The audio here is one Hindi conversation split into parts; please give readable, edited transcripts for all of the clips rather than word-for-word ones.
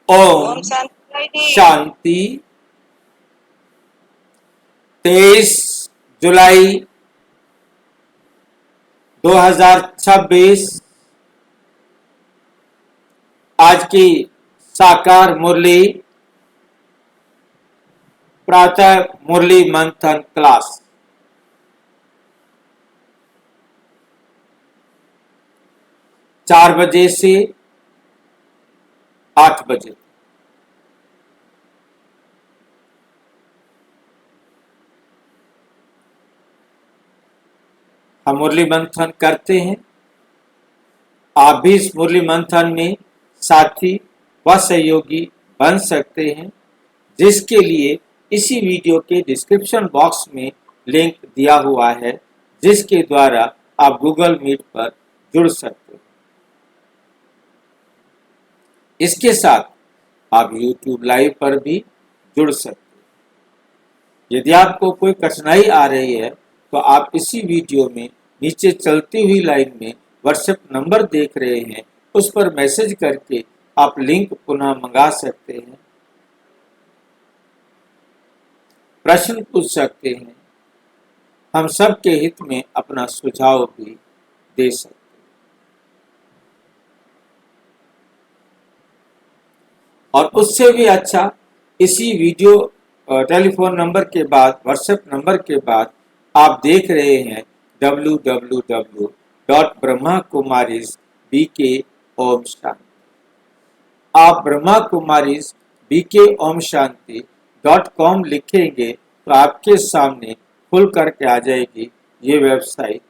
ओम शांति। 23 जुलाई 2026 आज की साकार मुरली प्रातः मुरली मंथन क्लास। चार बजे से 8 बजे। हम मुरली मंथन करते हैं। आप भी इस मुरली मंथन में साथी व सहयोगी बन सकते हैं, जिसके लिए इसी वीडियो के डिस्क्रिप्शन बॉक्स में लिंक दिया हुआ है, जिसके द्वारा आप गूगल मीट पर जुड़ सकते हैं। इसके साथ आप YouTube लाइव पर भी जुड़ सकते हैं। यदि आपको कोई कठिनाई आ रही है तो आप इसी वीडियो में नीचे चलती हुई लाइन में व्हाट्सएप नंबर देख रहे हैं, उस पर मैसेज करके आप लिंक पुनः मंगा सकते हैं, प्रश्न पूछ सकते हैं, हम सबके हित में अपना सुझाव भी दे सकते हैं। और उससे भी अच्छा, इसी वीडियो टेलीफोन नंबर के बाद, व्हाट्सएप नंबर के बाद आप देख रहे हैं www.brahmakumarisbk.om आप brahmakumarisbk.om लिखेंगे तो आपके सामने खुल करके आ जाएगी ये वेबसाइट,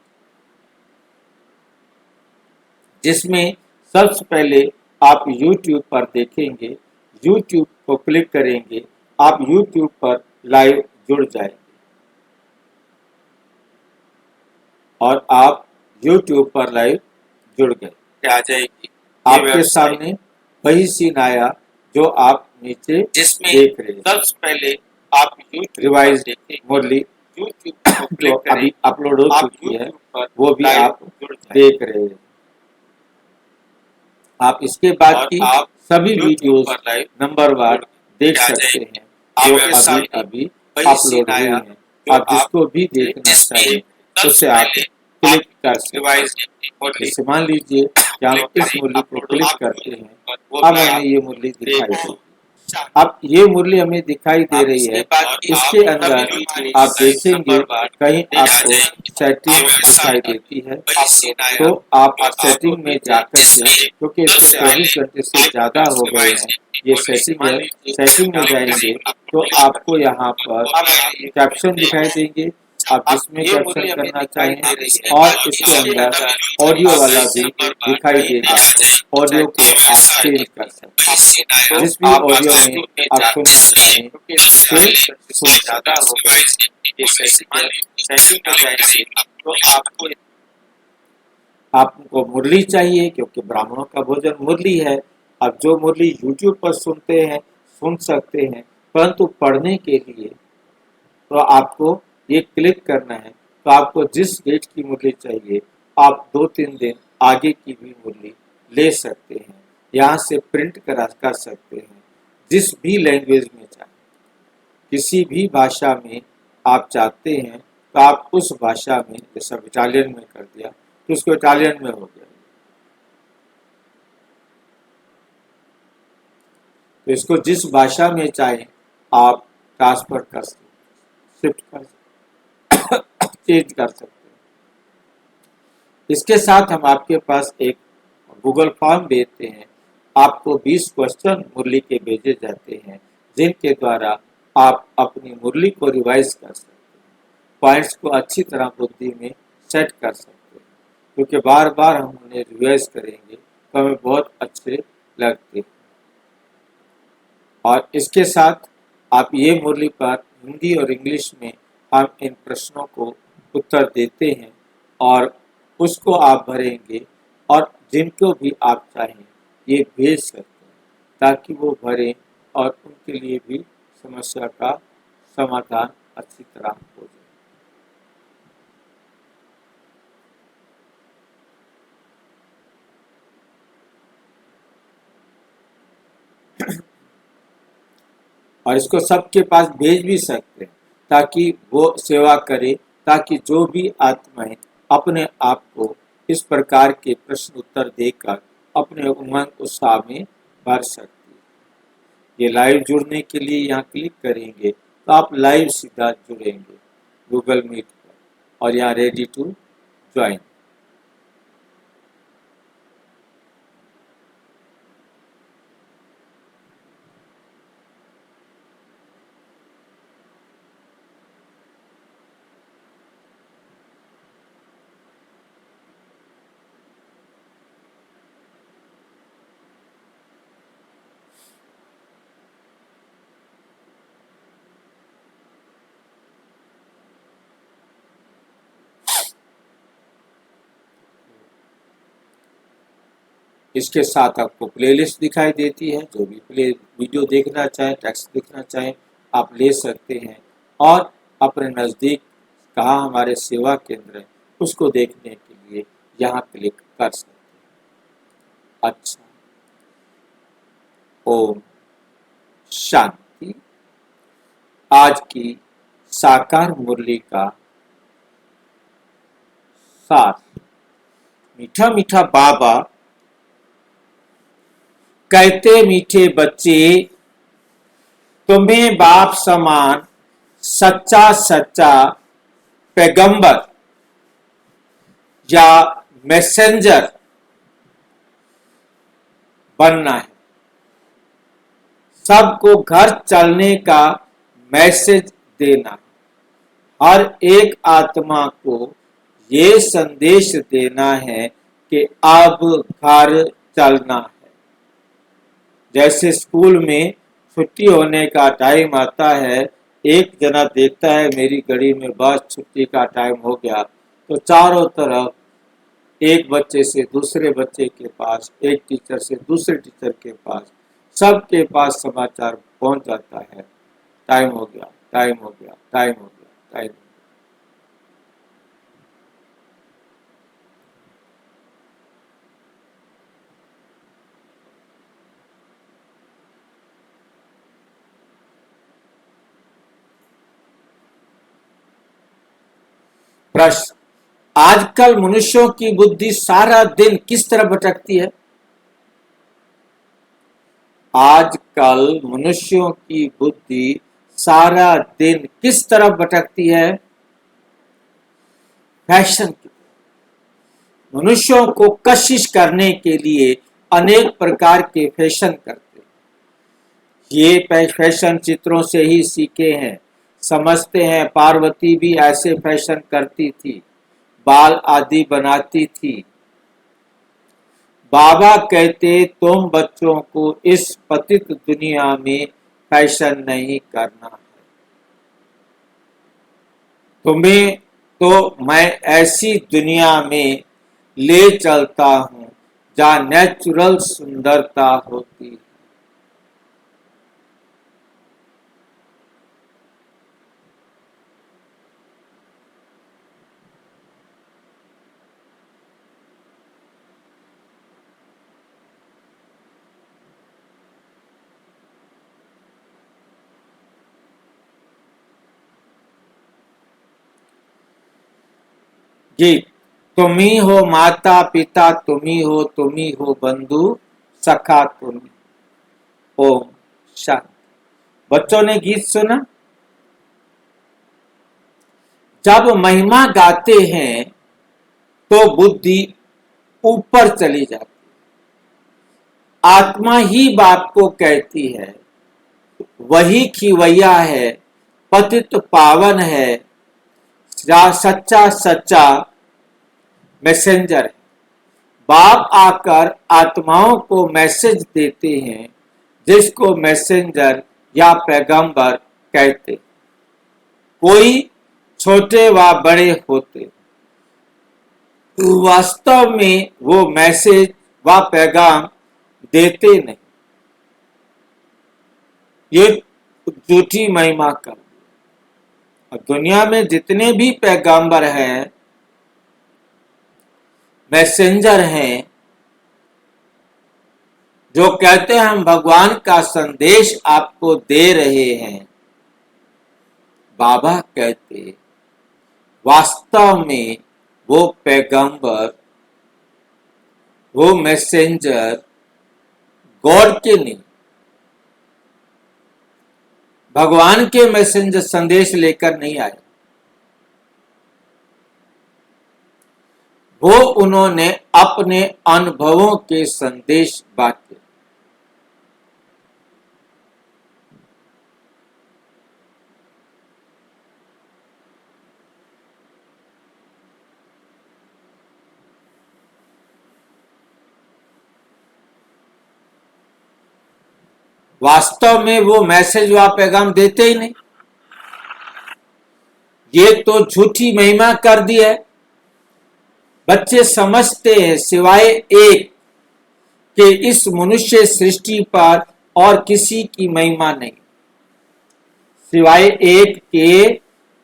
जिसमें सबसे पहले आप YouTube पर देखेंगे। YouTube को क्लिक करेंगे, आप YouTube पर लाइव जुड़ जाएंगे और आप YouTube पर लाइव जुड़ गए। आ जाएगी आपके सामने वही सीन आया जो आप नीचे देख रहे हैं। सबसे पहले आप रिवाइज मुरली जो अभी अपलोड हो चुकी है वो भी आप देख रहे हैं। आप इसके बाद की सभी वीडियोस नंबरवार देख सकते हैं जो अभी अपलोड हुई हैं। आप जिसको भी देखना चाहिए उसे आप क्लिक कर सकते हैं। जैसे मान लीजिए कि हम इस मुरली को क्लिक करते हैं, अब हमें ये मुरली दिखाई देगी। अब ये मुरली हमें दिखाई दे रही है। इसके अंदर आप देखेंगे कहीं आपको सेटिंग दिखाई देती है, तो आप सेटिंग में जाकर के, क्योंकि इसमें 24 घंटे से ज़्यादा हो गए हैं ये सेटिंग है, सेटिंग में जाएंगे तो आपको यहाँ पर कैप्शन दिखाई देंगे। आप जिसमें कैप्शन करना चाहें, और इसके अंदर ऑडियो वाला भी दिखाई देगा। ऑडियो को आप चेंज कर सकते हैं, जिस भी ऑडियो में आप सुनना चाहें फिर सुन सकते हैं। आपको मुरली चाहिए क्योंकि ब्राह्मणों का भोजन मुरली है। अब जो मुरली YouTube पर सुनते हैं सुन सकते हैं, परंतु पढ़ने के लिए तो आपको ये क्लिक करना है। तो आपको जिस डेट की मुरली चाहिए आप 2-3 दिन आगे की भी मुरली ले सकते हैं, यहाँ से प्रिंट कर सकते हैं, जिस भी लैंग्वेज में चाहे, किसी भी भाषा में आप चाहते हैं तो आप उस भाषा में, जैसा इटालियन में कर दिया तो उसको इटालियन में हो गया, तो इसको जिस भाषा में चाहे आप ट्रांसफर कर सकते, शिफ्ट कर सकते, चेंज कर सकते हैं। इसके साथ हम आपके पास एक गूगल फॉर्म भेजते हैं। आपको 20 क्वेश्चन मुरली के भेजे जाते हैं, जिनके द्वारा आप अपनी मुरली को रिवाइज कर सकते हैं, पॉइंट्स को अच्छी तरह बुद्धि में सेट कर सकते हैं, क्योंकि बार बार हम उन्हें रिवाइज करेंगे तो हमें बहुत अच्छे लगते हैं। और इसके साथ आप ये मुरली पर हिंदी और इंग्लिश में हम इन प्रश्नों को उत्तर देते हैं और उसको आप भरेंगे, और जिनको भी आप चाहें ये भेज सकते हैं ताकि वो भरें और उनके लिए भी समस्या का समाधान अच्छी तरह हो जाए। और इसको सबके पास भेज भी सकते हैं ताकि वो सेवा करे, ताकि जो भी आत्माएं अपने आप को इस प्रकार के प्रश्न उत्तर देकर अपने उमंग उत्साह में भर सकती है। ये लाइव जुड़ने के लिए यहाँ क्लिक करेंगे तो आप लाइव सीधा जुड़ेंगे गूगल मीट पर और यहाँ रेडी टू ज्वाइन। इसके साथ आपको प्लेलिस्ट दिखाई देती है, जो भी वीडियो देखना चाहे, टेक्स्ट देखना चाहे आप ले सकते हैं और अपने नज़दीक कहाँ हमारे सेवा केंद्र है उसको देखने के लिए यहाँ क्लिक कर सकते हैं। अच्छा, ओम शांति। आज की साकार मुरली का सार। मीठा मीठा बाबा कहते, मीठे बच्चे तुम्हें बाप समान सच्चा सच्चा पैगंबर या मैसेंजर बनना है। सबको घर चलने का मैसेज देना है। हर एक आत्मा को ये संदेश देना है कि अब घर चलना है। जैसे स्कूल में छुट्टी होने का टाइम आता है, एक जना देखता है मेरी घड़ी में बस छुट्टी का टाइम हो गया, तो चारों तरफ एक बच्चे से दूसरे बच्चे के पास, एक टीचर से दूसरे टीचर के पास, सबके पास समाचार पहुंच जाता है, टाइम हो गया, टाइम हो गया, टाइम हो गया, टाइम हो गया। प्रश्न, आजकल मनुष्यों की बुद्धि सारा दिन किस तरह भटकती है? आजकल मनुष्यों की बुद्धि सारा दिन किस तरह भटकती है? फैशन की। मनुष्यों को कशिश करने के लिए अनेक प्रकार के फैशन करते हैं। ये फैशन चित्रों से ही सीखे हैं। समझते हैं पार्वती भी ऐसे फैशन करती थी, बाल आदि बनाती थी। बाबा कहते, तुम बच्चों को इस पतित दुनिया में फैशन नहीं करना है। तुम्हें तो मैं ऐसी दुनिया में ले चलता हूं जहां नेचुरल सुंदरता होती है। जी, तुम ही हो माता पिता, तुम ही हो बंधु सखा, तुम। ओम शांति। बच्चों ने गीत सुना? जब महिमा गाते हैं तो बुद्धि ऊपर चली जाती, आत्मा ही बाप को कहती है, वही खिवैया है, पतित पावन है, सच्चा सच्चा मैसेंजर है। बाप आकर आत्माओं को मैसेज देते हैं, जिसको मैसेंजर या पैगंबर कहते। कोई छोटे व बड़े होते, वास्तव में वो मैसेज व पैगाम देते नहीं। ये झूठी महिमा कर। और दुनिया में जितने भी पैगंबर हैं, मैसेंजर हैं, जो कहते हैं हम भगवान का संदेश आपको दे रहे हैं, बाबा कहते वास्तव में वो पैगंबर, वो मैसेंजर गॉड के नहीं, भगवान के मैसेंजर संदेश लेकर नहीं आए। वो उन्होंने अपने अनुभवों के संदेश बांटे। वास्तव में वो मैसेज व पैगाम देते ही नहीं, ये तो झूठी महिमा कर दी है। बच्चे समझते हैं सिवाय एक के इस मनुष्य सृष्टि पर और किसी की महिमा नहीं, सिवाय एक के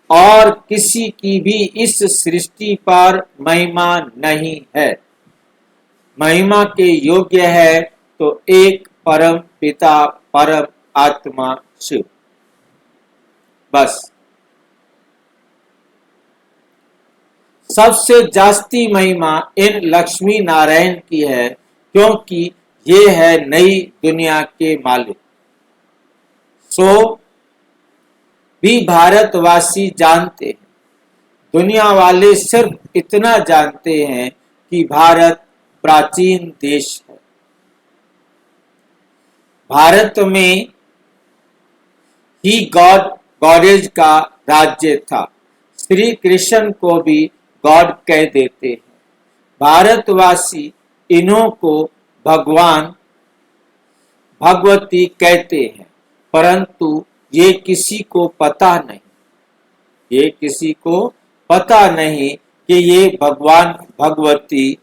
और किसी की भी इस सृष्टि पर महिमा नहीं है। महिमा के योग्य है तो एक परम पिता, परम आत्मा शिव, बस। सबसे जास्ती महिमा इन लक्ष्मी नारायण की है, क्योंकि ये है नई दुनिया के मालिक। सो भी भारतवासी जानते हैं, दुनिया वाले सिर्फ इतना जानते हैं कि भारत प्राचीन देश है। भारत में ही गॉडेज का राज्य था। श्री कृष्ण को भी गॉड कह देते हैं। भारतवासी इन्हों को भगवान भगवती कहते हैं, परंतु ये किसी को पता नहीं, ये किसी को पता नहीं कि ये भगवान भगवती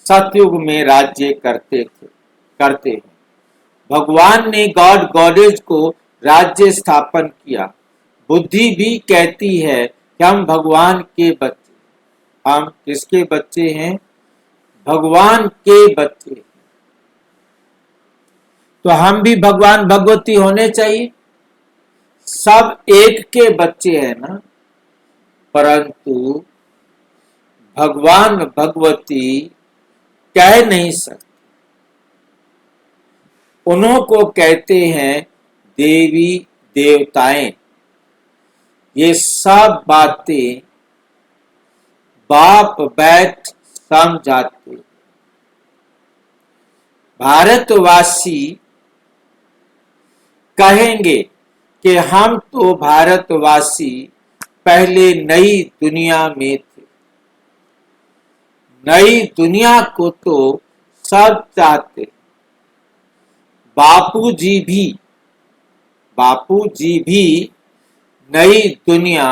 सतयुग में राज्य करते हैं। भगवान ने गॉड गॉडेज को राज्य स्थापन किया। बुद्धि भी कहती है कि हम भगवान के बच्चे, हम किसके बच्चे हैं? भगवान के बच्चे। तो हम भी भगवान भगवती होने चाहिए, सब एक के बच्चे हैं ना। परंतु भगवान भगवती कह नहीं सकते, उन्हों को कहते हैं देवी देवताएं। ये सब बातें बाप बैठ समझाते। भारतवासी कहेंगे कि हम तो भारतवासी पहले नई दुनिया में थे। नई दुनिया को तो सब चाहते। बापूजी भी नई दुनिया,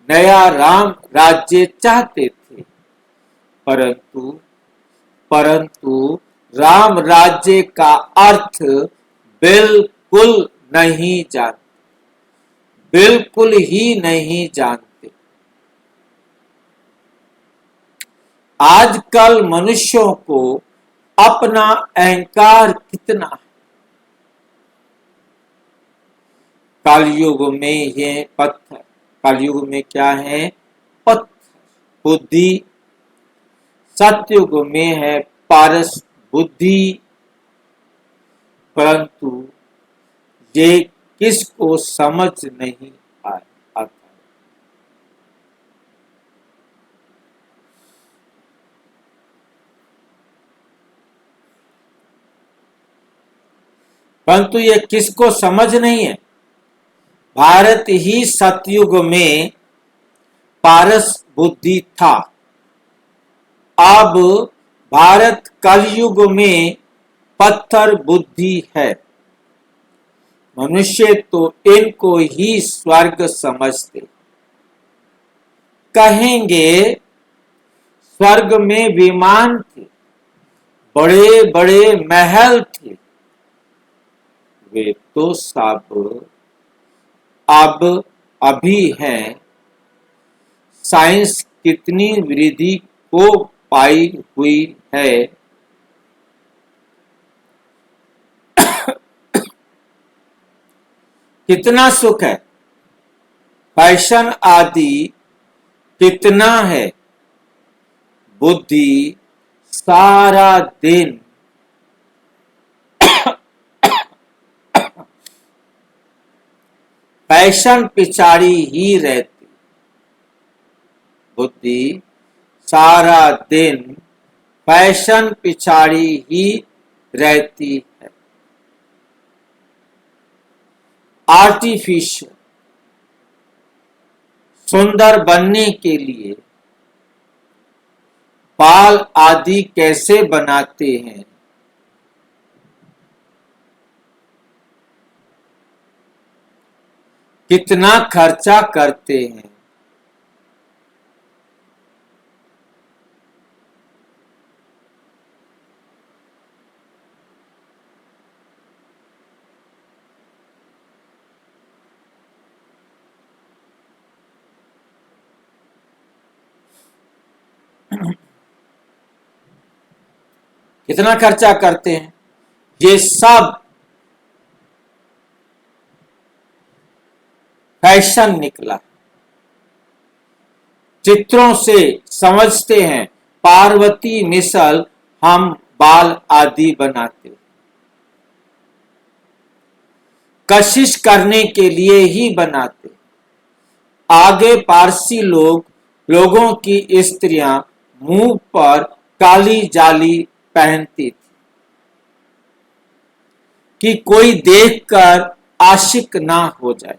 नया राम राज्य चाहते थे, परंतु राम राज्य का अर्थ बिल्कुल नहीं जानते, बिल्कुल ही नहीं जानते। आजकल मनुष्यों को अपना अहंकार कितना है। कलयुग में ये पत्थर, कलयुग में क्या है? पत्थर बुद्धि। सतयुग में है पारस बुद्धि। परंतु ये किसको समझ नहीं आता। परंतु ये किसको समझ नहीं है? भारत ही सतयुग में पारस बुद्धि था। अब भारत कलयुग में पत्थर बुद्धि है। मनुष्य तो इनको ही स्वर्ग समझते। कहेंगे स्वर्ग में विमान थे, बड़े बड़े महल थे। वे तो सब अब अभी हैं। साइंस कितनी वृद्धि को पाई हुई है, कितना सुख है, फैशन आदि कितना है, बुद्धि सारा दिन फैशन पिछाड़ी ही रहती, बुद्धि सारा दिन फैशन पिछाड़ी ही रहती है। आर्टिफिशियल सुंदर बनने के लिए बाल आदि कैसे बनाते हैं, कितना खर्चा करते हैं, कितना खर्चा करते हैं, ये सब फैशन निकला। चित्रों से समझते हैं पार्वती मिसल हम बाल आदि बनाते, कशिश करने के लिए ही बनाते। आगे पारसी लोगों की स्त्रियां मुंह पर काली जाली पहनती थी कि कोई देखकर आशिक ना हो जाए।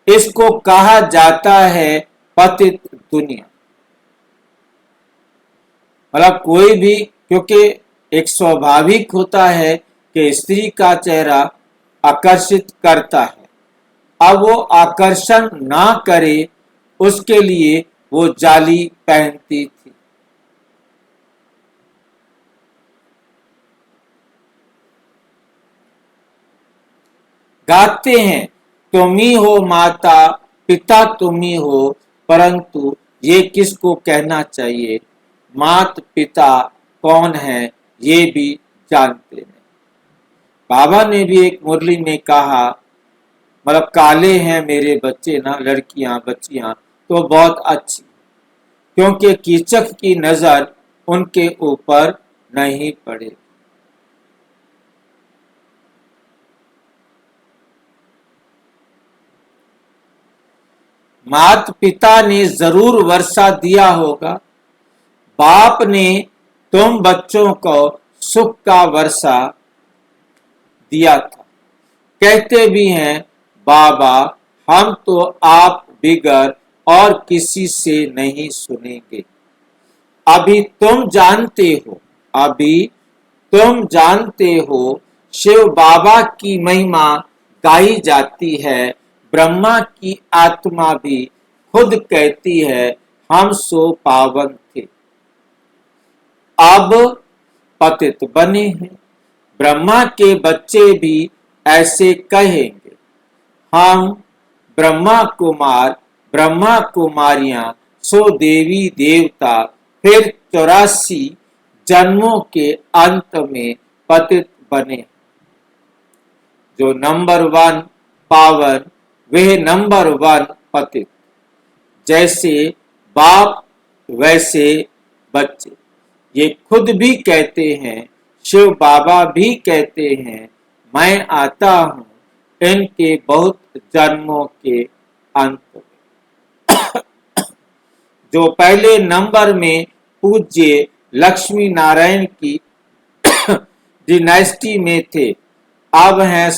इसको कहा जाता है पतित दुनिया। मतलब कोई भी, क्योंकि एक स्वाभाविक होता है कि स्त्री का चेहरा आकर्षित करता है, अब वो आकर्षण ना करे उसके लिए वो जाली पहनती थी। गाते हैं तुम ही हो माता पिता तुम ही हो, परंतु ये किसको कहना चाहिए, मात पिता कौन है ये भी जानते नहीं। बाबा ने भी एक मुरली में कहा, मतलब काले हैं मेरे बच्चे ना, लड़कियां बच्चियां तो बहुत अच्छी, क्योंकि कीचक की नजर उनके ऊपर नहीं पड़े। माता पिता ने जरूर वर्षा दिया होगा, बाप ने तुम बच्चों को सुख का वर्षा दिया था। कहते भी हैं बाबा हम तो आप बिगर और किसी से नहीं सुनेंगे। अभी तुम जानते हो शिव बाबा की महिमा गाई जाती है। ब्रह्मा की आत्मा भी खुद कहती है हम सो पावन थे, अब पतित बने हैं। ब्रह्मा के बच्चे भी ऐसे कहेंगे, हम ब्रह्मा कुमारियां सो देवी देवता, फिर 84 जन्मों के अंत में पतित बने। जो नंबर 1 पावन वह नंबर 1 पतित। जैसे बाप वैसे बच्चे, ये खुद भी कहते हैं, शिव बाबा भी कहते हैं मैं आता हूं इनके बहुत जन्मों के अंत में। जो पहले नंबर में पूज्य लक्ष्मी नारायण की डिनास्टी में थे, अब है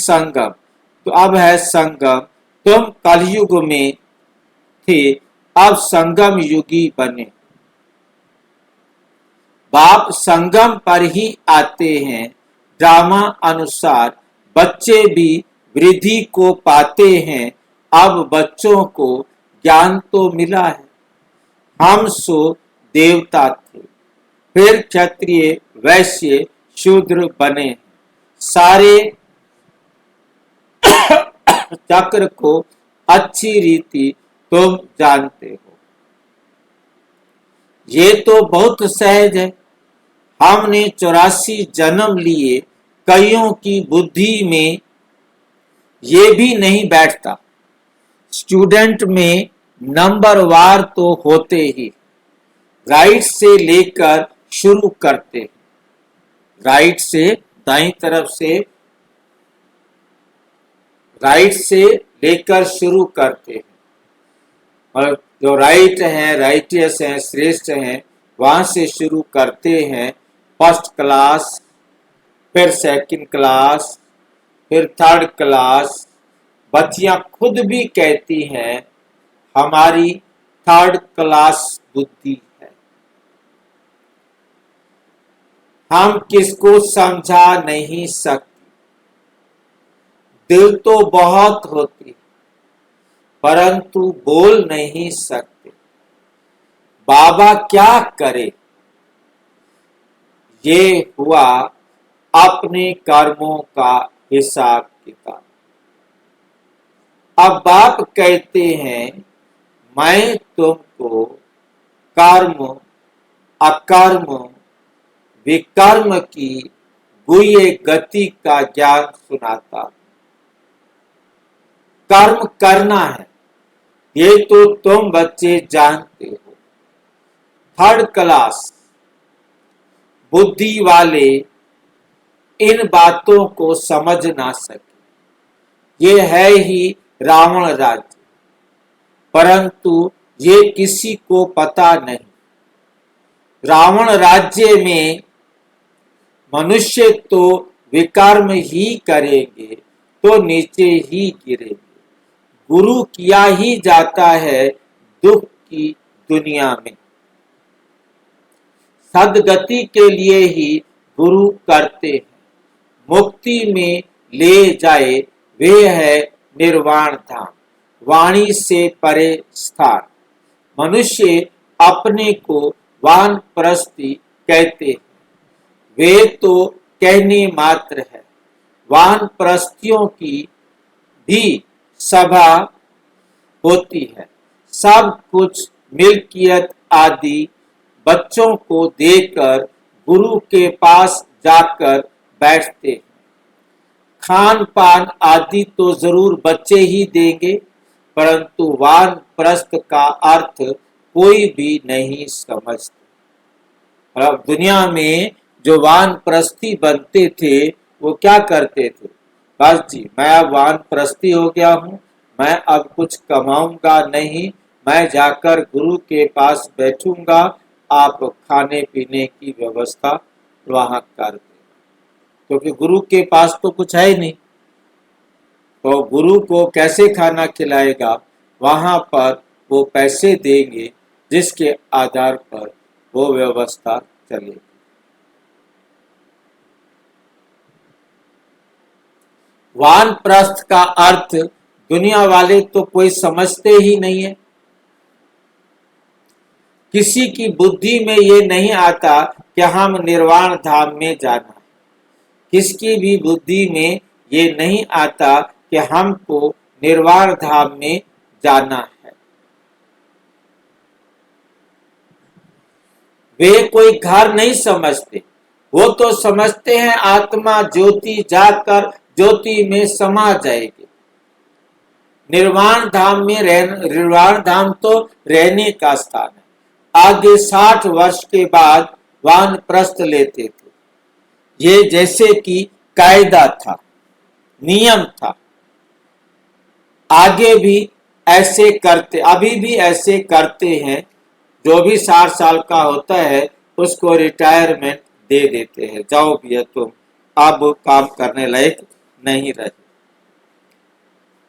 संगम। तुम कलयुग में थे, अब संगम युगी बने। बाप संगम पर ही आते हैं। ड्रामा अनुसार बच्चे भी वृद्धि को पाते हैं। अब बच्चों को ज्ञान तो मिला है, हम सो देवता थे, फिर क्षत्रिय वैश्य शूद्र बने। सारे चक्र को अच्छी रीति तुम जानते हो। ये तो बहुत सहज है। हमने 84 जन्म लिए, कईयों की बुद्धि में ये भी नहीं बैठता। स्टूडेंट में नंबरवार तो होते ही, राइट से लेकर शुरू करते हैं। राइट से, दाईं तरफ से, राइट से लेकर शुरू करते हैं। और जो राइट हैं, राइटियस हैं, श्रेष्ठ हैं, वहां से शुरू करते हैं। फर्स्ट क्लास, फिर सेकंड क्लास, फिर थर्ड क्लास। बच्चियां खुद भी कहती हैं हमारी थर्ड क्लास बुद्धि है। हम किसको समझा नहीं सकते। दिल तो बहुत होती, परंतु बोल नहीं सकते। बाबा क्या करे, ये हुआ अपने कर्मों का हिसाब किताब। अब बाप कहते हैं मैं तुमको कर्म अकर्म विकर्म की गुह्य गति का ज्ञान सुनाता। कर्म करना है, ये तो तुम बच्चे जानते हो। थर्ड क्लास बुद्धि वाले इन बातों को समझ ना सके। ये है ही रावण राज्य, परंतु ये किसी को पता नहीं। रावण राज्य में मनुष्य तो विकर्म ही करेंगे तो नीचे ही गिरेंगे। गुरु किया ही जाता है दुख की दुनिया में। सदगति के लिए ही गुरु करते हैं। मुक्ति में ले जाए वे है निर्वाण धाम, वाणी से परे स्थान। मनुष्य अपने को वानप्रस्थी कहते हैं, वे तो कहने मात्र है। वानप्रस्थियों की भी सभा होती है। सब कुछ मिल्कियत आदि बच्चों को देकर गुरु के पास जाकर बैठते हैं। खान पान आदि तो जरूर बच्चे ही देंगे, परंतु वानप्रस्थ का अर्थ कोई भी नहीं समझता। अब दुनिया में जो वानप्रस्थी बनते थे वो क्या करते थे, बस जी मैं अब वानप्रस्थी हो गया हूँ, मैं अब कुछ कमाऊंगा नहीं, मैं जाकर गुरु के पास बैठूंगा, आप खाने पीने की व्यवस्था वहां कर दे। क्योंकि गुरु के पास तो कुछ है ही नहीं, तो गुरु को कैसे खाना खिलाएगा। वहां पर वो पैसे देंगे जिसके आधार पर वो व्यवस्था चलेगी। वानप्रस्थ का अर्थ दुनिया वाले तो कोई समझते ही नहीं है। किसी की बुद्धि में ये नहीं आता कि हम निर्वाण धाम में जाना है। किसकी भी बुद्धि में ये नहीं आता कि हमको निर्वाण धाम में जाना है। वे कोई घर नहीं समझते, वो तो समझते हैं आत्मा ज्योति जाकर ज्योति में समा जाएगी। निर्वाण धाम में निर्वाण धाम तो रहने का स्थान है। आगे 60 वर्ष के बाद वानप्रस्थ लेते थे। ये जैसे कि कायदा था, नियम था। आगे भी ऐसे करते, अभी भी ऐसे करते हैं। जो भी 60 साल का होता है उसको रिटायरमेंट दे देते हैं, जाओ भैया तुम अब काम करने लायक नहीं रहे।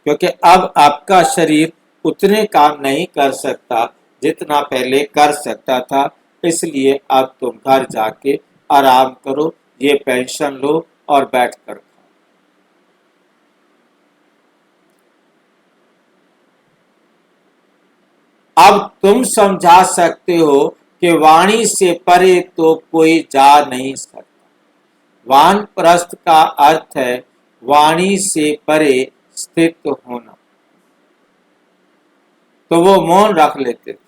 क्योंकि अब आपका शरीर उतने काम नहीं कर सकता जितना पहले कर सकता था, इसलिए अब तुम घर जाके आराम करो, ये पेंशन लो और बैठ कर खाओ। अब तुम समझा सकते हो कि वाणी से परे तो कोई जा नहीं सकता। वानप्रस्थ का अर्थ है वाणी से परे स्थित होना। तो वो मौन रख लेते थे।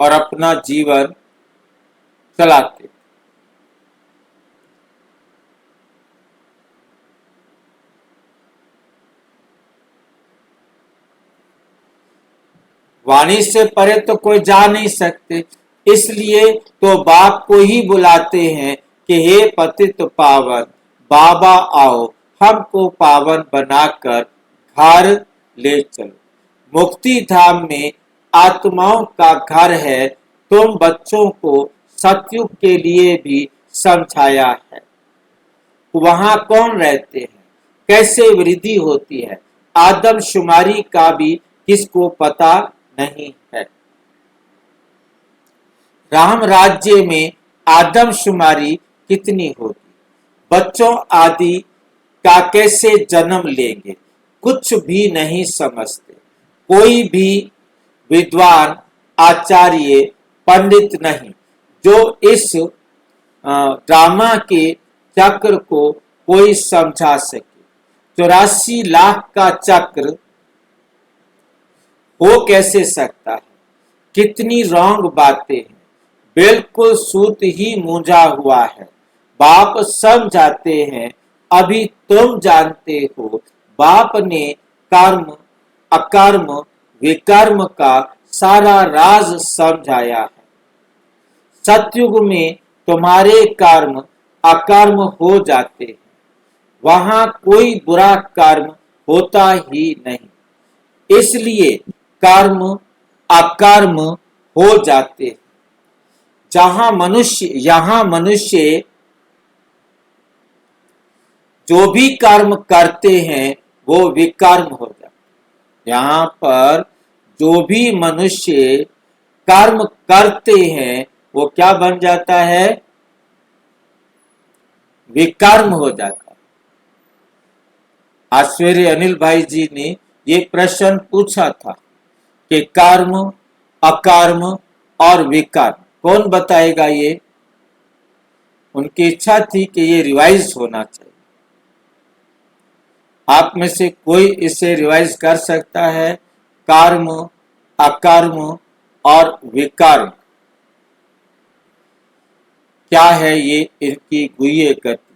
और अपना जीवन चलाते। वाणी से परे तो कोई जा नहीं सकते, इसलिए तो बाप को ही बुलाते हैं कि हे पतित पावन बाबा आओ, हमको पावन बनाकर घर ले चलो। मुक्ति धाम में आत्माओं का घर है, तुम बच्चों को सतयुग के लिए भी समझाया है। वहां कौन रहते हैं, कैसे वृद्धि होती है, आदमशुमारी का भी किसको पता नहीं है। राम राज्य में आदमशुमारी कितनी होगी, बच्चों आदि का कैसे जन्म लेंगे, कुछ भी नहीं समझते। कोई भी विद्वान आचार्य पंडित नहीं जो इस ड्रामा के चक्र को कोई समझा सके। 84 लाख का चक्र हो कैसे सकता है, कितनी रॉन्ग बातें हैं, बिल्कुल सूत ही मूंझा हुआ है। बाप समझाते हैं, अभी तुम जानते हो। बाप ने कर्म अकर्म विकर्म का सारा राज समझाया है। सतयुग में तुम्हारे कर्म अकर्म हो जाते हैं, वहां कोई बुरा कर्म होता ही नहीं, इसलिए कर्म अकर्म हो जाते हैं। यहाँ मनुष्य जो भी कर्म करते हैं वो विकर्म हो जाते हैं। यहाँ पर जो भी मनुष्य कर्म करते हैं वो क्या बन जाता है, विकर्म हो जाता है। आश्चर्य अनिल भाई जी ने ये प्रश्न पूछा था कि कर्म अकर्म और विकर्म कौन बताएगा। ये उनकी इच्छा थी कि ये रिवाइज होना चाहिए। आप में से कोई इसे रिवाइज कर सकता है, कर्म अकर्म और विकर्म क्या है, ये इनकी गुह्य गति।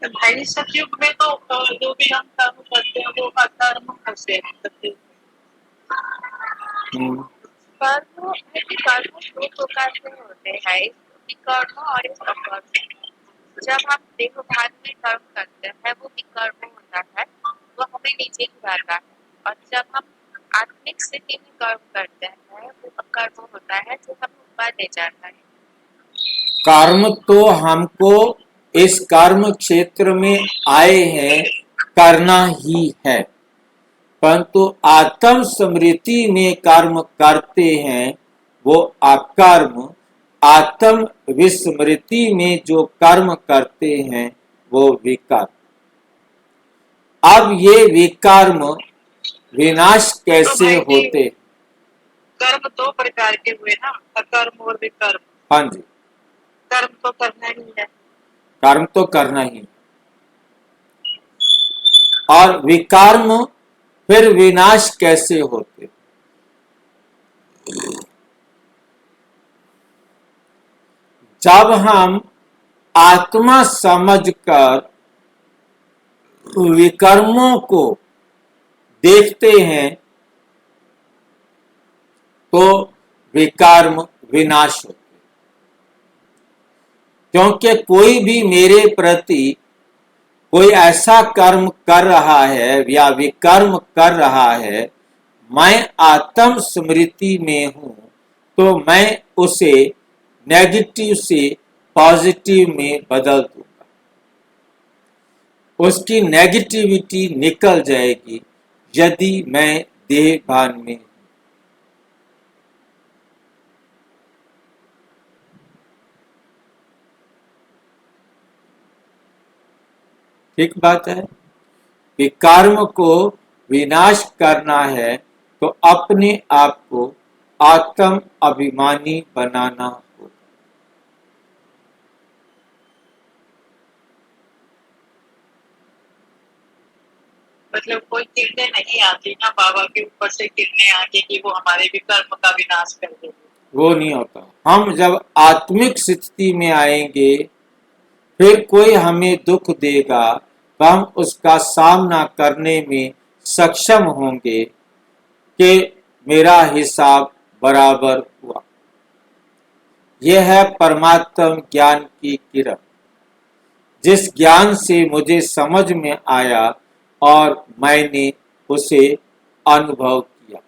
भाई सतयुग में तो जो भी हम कर्म करते हैं वो अकर्म होते हैं सतयुग में। कर्म दो प्रकार से होते हैं, विकर्म और अकर्म। जब हम देहभान में कर्म करते हैं वो विकर्म होता है, वो हमें नीचे गिराता है। और जब हम आत्मिक स्थिति में कर्म करते हैं वो अकर्म होता है, जो हमें ऊपर ले जाता है। कर्म तो हमको इस कर्म क्षेत्र में आए हैं करना ही है, परंतु आत्म स्मृति में कर्म करते हैं वो अकर्म। आत्म विस्मृति में जो कर्म करते हैं वो विकर्म। अब ये विकर्म विनाश कैसे होते? कर्म दो प्रकार के हुए ना, अकर्म और विकर्म। हाँ जी, कर्म तो करना ही है, कर्म तो करना ही, और विकर्म फिर विनाश कैसे होते? जब हम आत्मा समझकर विकर्मों को देखते हैं तो विकर्म विनाश होते, क्योंकि कोई भी मेरे प्रति कोई ऐसा कर्म कर रहा है या विकर्म कर रहा है, मैं आत्म स्मृति में हूं तो मैं उसे नेगेटिव से पॉजिटिव में बदल दूंगा, उसकी नेगेटिविटी निकल जाएगी यदि मैं देह भान में। ठीक बात है कि कर्म को विनाश करना है तो अपने आप को आत्म अभिमानी बनाना होगा। मतलब कोई किरणें नहीं आती ना बाबा के ऊपर से किरणें आके कि वो हमारे भी कर्म का विनाश कर देंगे, वो नहीं होता। हम जब आत्मिक स्थिति में आएंगे फिर कोई हमें दुख देगा तो हम उसका सामना करने में सक्षम होंगे कि मेरा हिसाब बराबर हुआ। यह है परमात्म ज्ञान की किरण, जिस ज्ञान से मुझे समझ में आया और मैंने उसे अनुभव किया।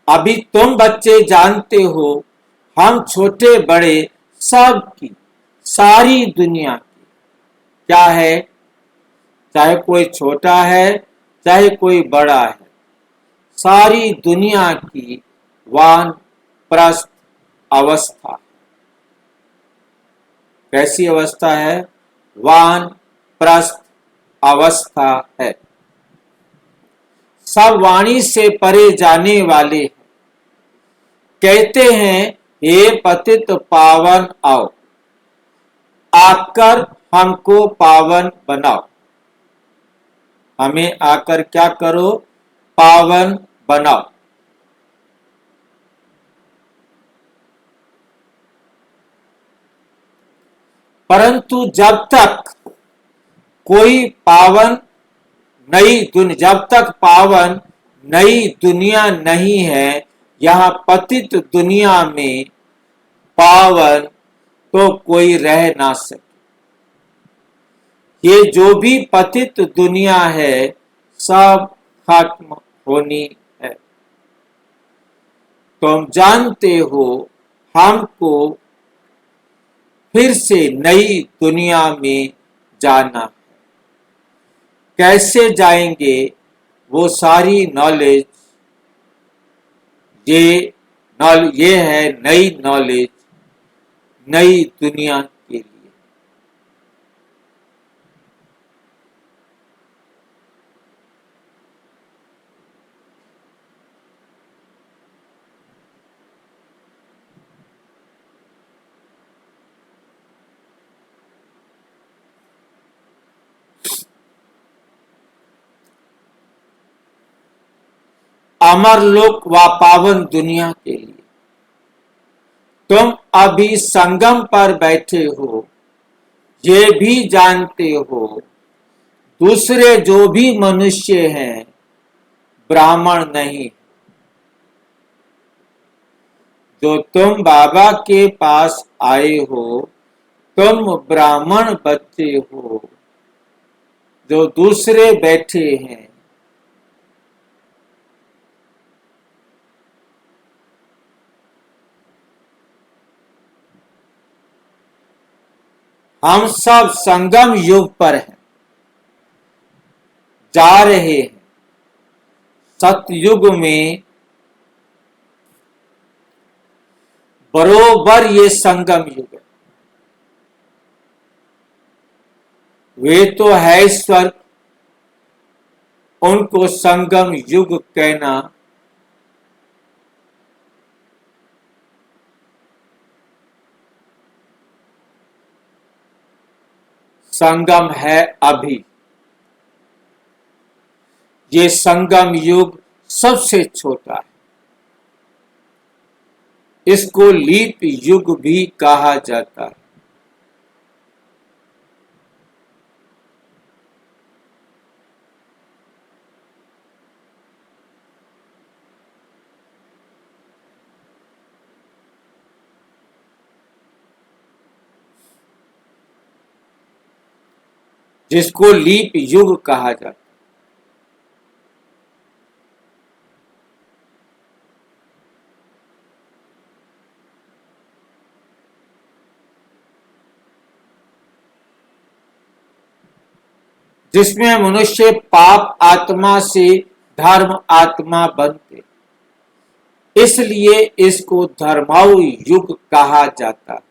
अभी तुम बच्चे जानते हो हम छोटे बड़े सब की, सारी दुनिया की क्या है, चाहे कोई छोटा है चाहे कोई बड़ा है, सारी दुनिया की वानप्रस्थ अवस्था। कैसी अवस्था है? वानप्रस्थ अवस्था है। सब वाणी से परे जाने वाले हैं। कहते हैं हे पतित पावन आओ, आकर हमको पावन बनाओ। हमें आकर क्या करो? पावन बनाओ। परंतु जब तक कोई पावन जब तक पावन नई दुनिया नहीं है, यहाँ पतित दुनिया में पावन तो कोई रह ना सके। ये जो भी पतित दुनिया है सब खत्म होनी है। तुम जानते हो हमको फिर से नई दुनिया में जाना है। कैसे जाएंगे? वो सारी नॉलेज, ये है नई नॉलेज नई दुनिया के लिए। अमरलोक व पावन दुनिया के लिए। तुम अभी संगम पर बैठे हो, ये भी जानते हो दूसरे जो भी मनुष्य हैं ब्राह्मण नहीं। जो तुम बाबा के पास आए हो तुम ब्राह्मण बच्चे हो। जो दूसरे बैठे हैं हम सब संगम युग पर हैं, जा रहे हैं। सतयुग में बरोबर ये संगम युग है। वे तो है स्वर्ग, उनको संगम युग कहना संगम है। अभी ये संगम युग सबसे छोटा है। इसको लीप युग भी कहा जाता है। जिसको लीप युग कहा जाता है। जिसमें मनुष्य पाप आत्मा से धर्म आत्मा बनते, इसलिए इसको धर्माऊ युग कहा जाता है।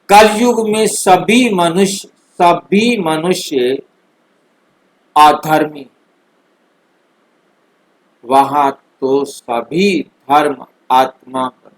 कलयुग में सभी मनुष्य अधर्मी, वहां तो सभी धर्म आत्मा बनो।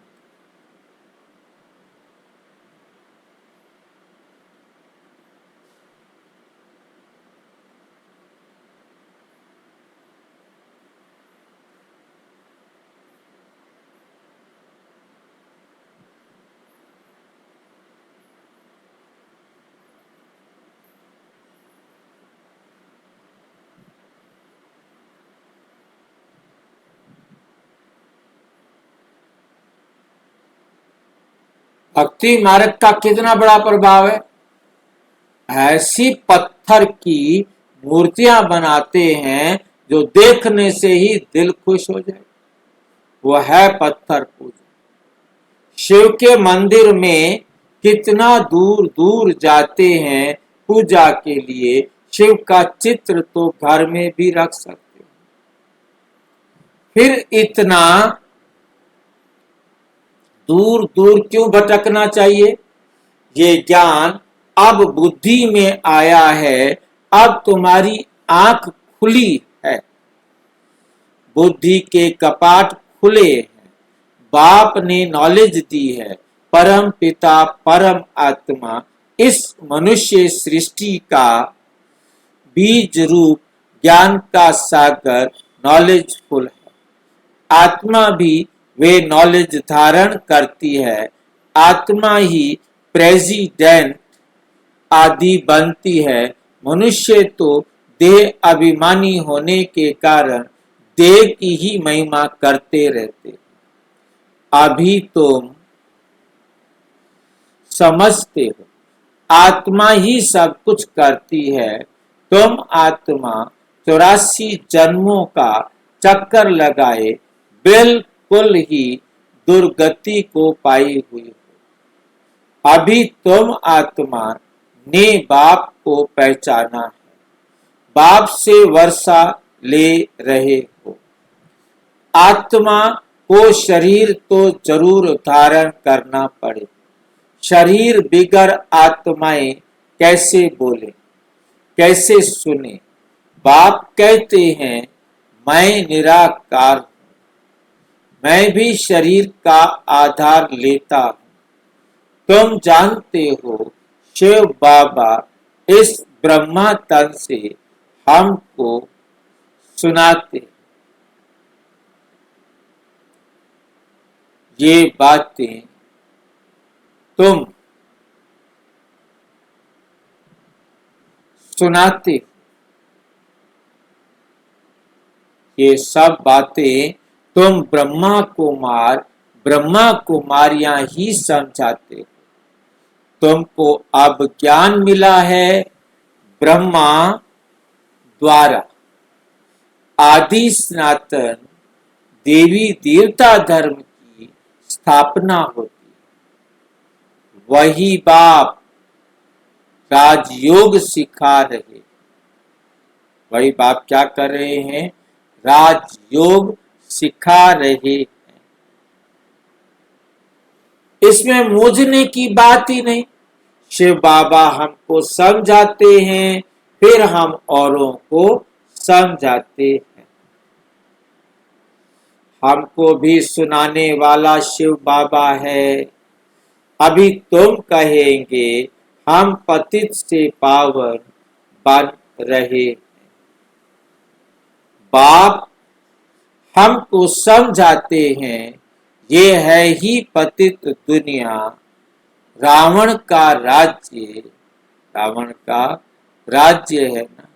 भक्ति मार्ग का कितना बड़ा प्रभाव है। ऐसी पत्थर की मूर्तियां बनाते हैं जो देखने से ही दिल खुश हो जाए, वह है पत्थर पूजा। शिव के मंदिर में कितना दूर दूर जाते हैं पूजा के लिए। शिव का चित्र तो घर में भी रख सकते हैं। फिर इतना दूर दूर क्यों भटकना चाहिए। ये ज्ञान अब बुद्धि में आया है, अब तुम्हारी आंख खुली है, बुद्धि के कपाट खुले हैं, बाप ने नॉलेज दी है। परम पिता परम आत्मा इस मनुष्य सृष्टि का बीज रूप ज्ञान का सागर नॉलेजफुल है। आत्मा भी वे नॉलेज धारण करती है। आत्मा ही प्रेसिडेंट आदि बनती है। मनुष्य तो देह अभिमानी होने के कारण देह की ही महिमा करते रहते। अभी तुम समझते हो आत्मा ही सब कुछ करती है। तुम आत्मा 84 जन्मों का चक्कर लगाए बिल्कुल ही दुर्गति को पाई हुई हो। अभी तुम आत्मा ने बाप को पहचाना है, बाप से वर्षा ले रहे हो। आत्मा को शरीर तो जरूर धारण करना पड़े। शरीर बिगर आत्माएं कैसे बोले, कैसे सुने। बाप कहते हैं मैं निराकार हूं, मैं भी शरीर का आधार लेता हूं। तुम जानते हो शिव बाबा इस ब्रह्मा तन से हमको सुनाते। ये बातें तुम सुनाते, ये सब बातें तुम ब्रह्मा कुमार ब्रह्मा कुमारियां ही समझाते हो। तुमको अब ज्ञान मिला है ब्रह्मा द्वारा। आदि सनातन देवी देवता धर्म की स्थापना होती। वही बाप राजयोग सिखा रहे। वही बाप क्या कर रहे हैं, राजयोग सिखा रहे हैं। इसमें मूझने की बात ही नहीं। शिव बाबा हमको समझाते हैं, फिर हम औरों को समझाते हैं। हमको भी सुनाने वाला शिव बाबा है। अभी तुम कहेंगे हम पतित से पावन बन रहे हैं। बाप हमको समझाते हैं ये है ही पतित दुनिया, रावण का राज्य। रावण का राज्य है ना।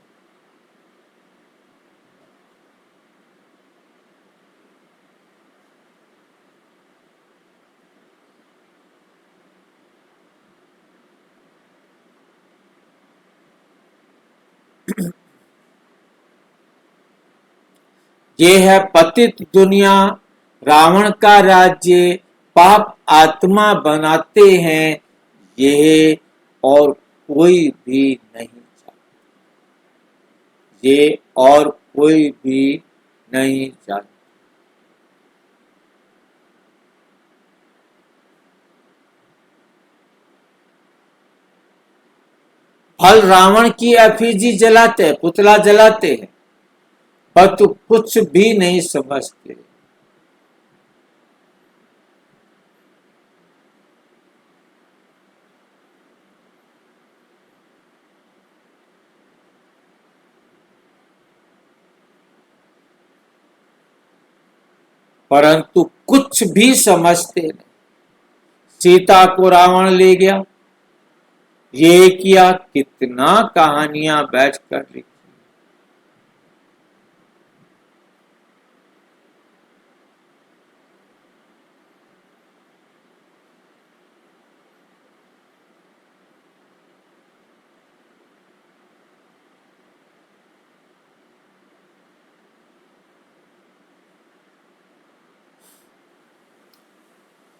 ये है पतित दुनिया, रावण का राज्य। पाप आत्मा बनाते हैं ये और कोई भी नहीं जानता। ये और कोई भी नहीं जानता। फल रावण की एफिजी जलाते हैं, पुतला जलाते हैं, पर तो कुछ भी नहीं समझते। परंतु कुछ भी समझते नहीं। सीता को रावण ले गया, ये किया, कितना कहानियां बैठ कर लिखी।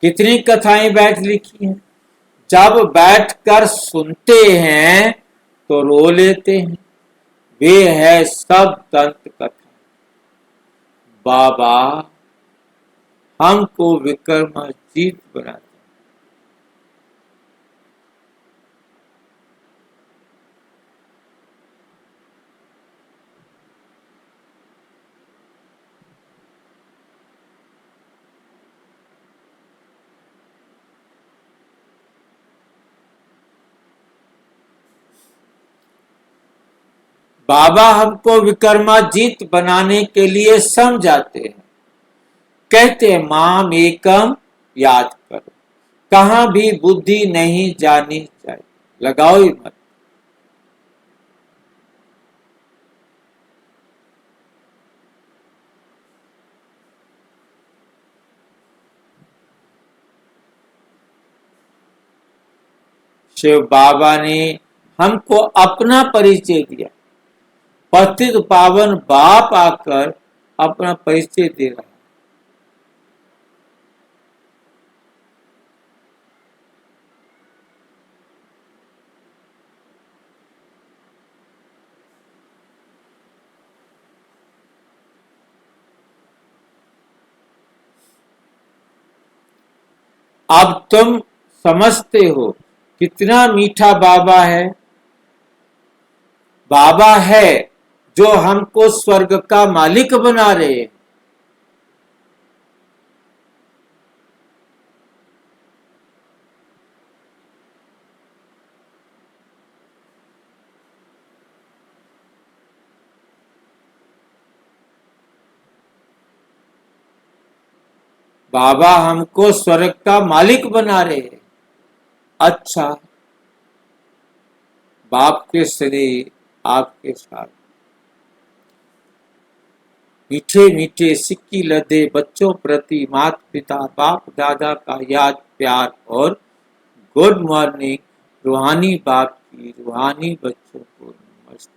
कितनी कथाएं बैठ लिखी हैं। जब बैठकर सुनते हैं तो रो लेते हैं। वे है सब दंत कथा। बाबा हमको विक्रमाजीत बनाते। बाबा हमको विक्रमाजीत बनाने के लिए समझाते हैं। कहते हैं माम एकम याद करो, कहां भी बुद्धि नहीं जानी चाहिए, लगाओ ही मत। शिव बाबा ने हमको अपना परिचय दिया। पतित पावन बाप आकर अपना परिचय दे रहा है। अब तुम समझते हो कितना मीठा बाबा है। बाबा है जो हमको स्वर्ग का मालिक बना रहे हैं। बाबा हमको स्वर्ग का मालिक बना रहे हैं। अच्छा, बाप के शरीर आपके साथ, मीठे मीठे सिक्की लदे बच्चों प्रति माता पिता बाप दादा का याद प्यार और गुड मॉर्निंग। रूहानी बाप की रूहानी बच्चों को नमस्ते।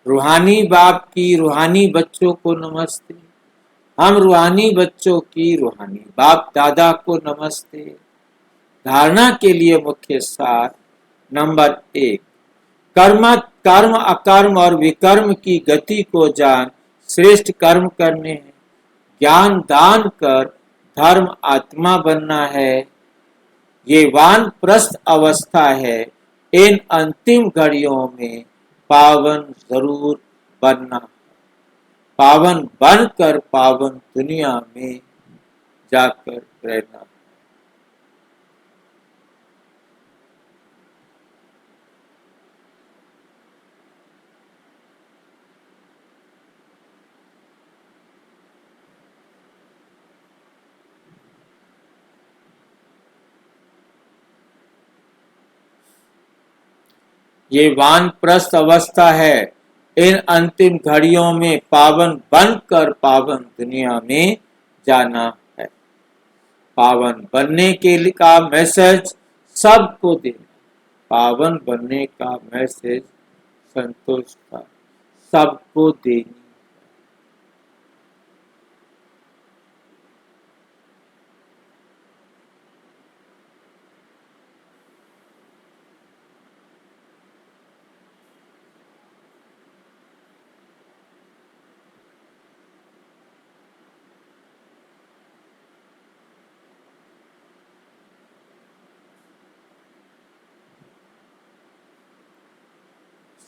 रूहानी बाप की रूहानी बच्चों को नमस्ते। हम रूहानी बच्चों की रूहानी बाप दादा को नमस्ते। धारणा के लिए मुख्य सार नंबर 1, कर्म अकर्म और विकर्म की गति को जान श्रेष्ठ कर्म करने हैं। ज्ञान दान कर धर्म आत्मा बनना है। ये वानप्रस्थ अवस्था है। इन अंतिम घड़ियों में पावन जरूर बनना, पावन बनकर पावन दुनिया में जाकर रहना। ये वानप्रस्थ अवस्था है। इन अंतिम घड़ियों में पावन बनकर पावन दुनिया में जाना है। पावन बनने के लिए का मैसेज सबको देना। पावन बनने का मैसेज संतोष का सबको देनी।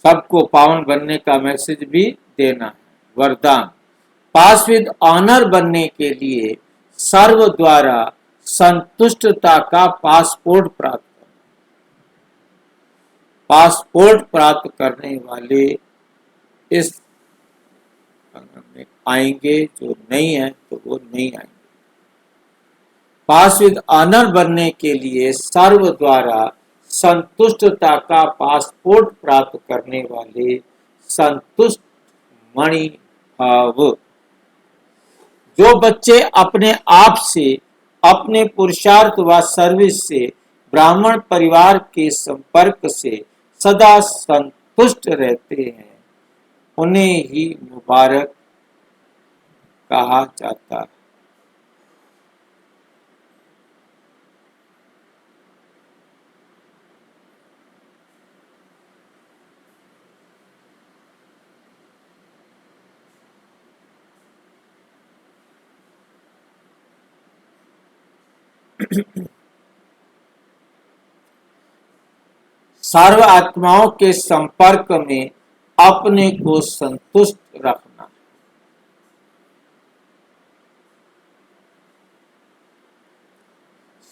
सबको पावन बनने का मैसेज भी देना है। वरदान पास विद ऑनर बनने के लिए सर्व द्वारा संतुष्टता का पासपोर्ट प्राप्त करना। पासपोर्ट प्राप्त करने वाले इस में आएंगे, जो नहीं है तो वो नहीं आएंगे। पास विद ऑनर बनने के लिए सर्व द्वारा संतुष्टता का पासपोर्ट प्राप्त करने वाले संतुष्ट मणि भाव। जो बच्चे अपने आप से, अपने पुरुषार्थ व सर्विस से, ब्राह्मण परिवार के संपर्क से सदा संतुष्ट रहते हैं, उन्हें ही मुबारक कहा जाता है। सर्व आत्माओं के संपर्क में अपने को संतुष्ट रखना।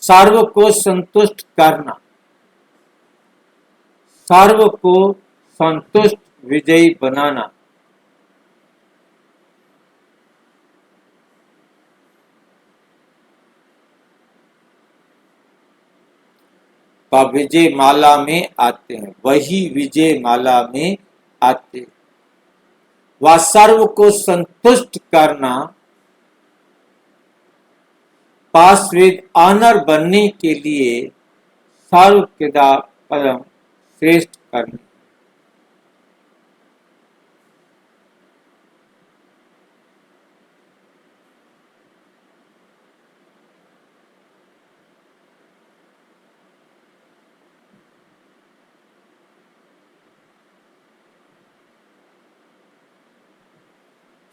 सर्व को संतुष्ट करना, सर्व को संतुष्ट विजयी बनाना। विजय माला में आते हैं, वही विजय माला में आते। वह सर्व को संतुष्ट करना, पास विद ऑनर बनने के लिए सर्व किदा परम श्रेष्ठ करना।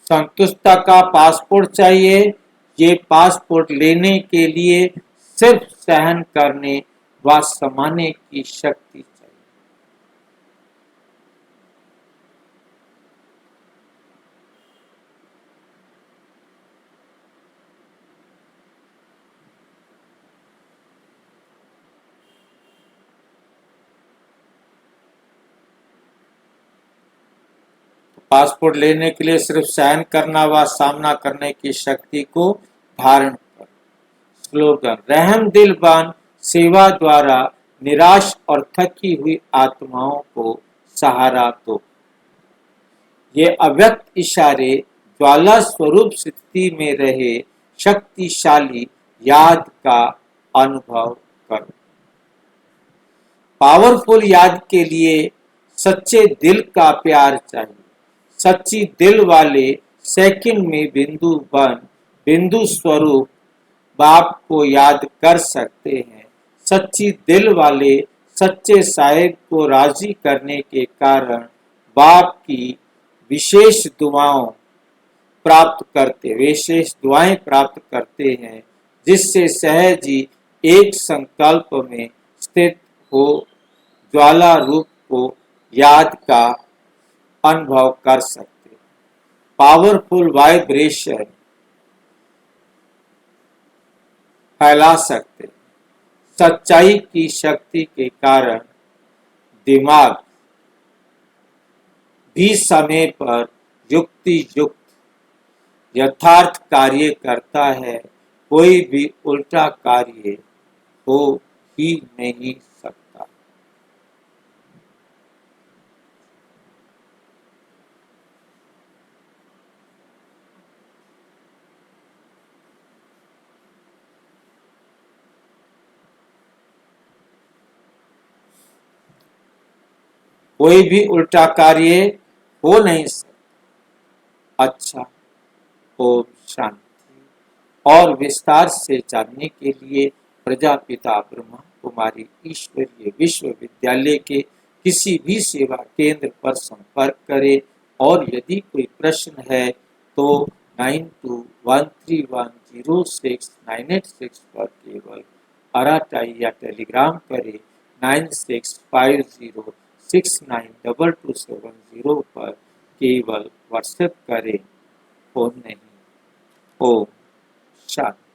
संतुष्टता का पासपोर्ट चाहिए। ये पासपोर्ट लेने के लिए सिर्फ सहन करने व समाने की शक्ति चाहिए। पासपोर्ट लेने के लिए सिर्फ सहन करना व सामना करने की शक्ति को धारण कर। स्लोगन, रहम दिल बन सेवा द्वारा निराश और थकी हुई आत्माओं को सहारा दो। ये अव्यक्त इशारे ज्वाला स्वरूप स्थिति में रहे शक्तिशाली याद का अनुभव करो। पावरफुल याद के लिए सच्चे दिल का प्यार चाहिए। सच्ची दिल वाले सेकंड में बिंदु स्वरूप बाप को याद कर सकते हैं। सच्ची दिल वाले सच्चे साहिब को राजी करने के कारण बाप की विशेष दुआएं प्राप्त करते हैं, जिससे सहज ही एक संकल्प में स्थित हो ज्वाला रूप को याद का अनुभव कर सकते। पावरफुल वाइब्रेशन फैला सकते। सच्चाई की शक्ति के कारण दिमाग भी समय पर युक्ति युक्त यथार्थ कार्य करता है। कोई भी उल्टा कार्य हो ही नहीं सकता। कोई भी उल्टा कार्य हो नहीं सकता। अच्छा, ओम शांति। और विस्तार से जानने के लिए प्रजापिता ब्रह्मा कुमारी ईश्वरीय विश्वविद्यालय के किसी भी सेवा केंद्र पर संपर्क करें। और यदि कोई प्रश्न है तो 9213106986 पर केवल अराटाई या टेलीग्राम करें। 9650692270 पर केवल व्हाट्सएप करें। हो नहीं। ओम शांति।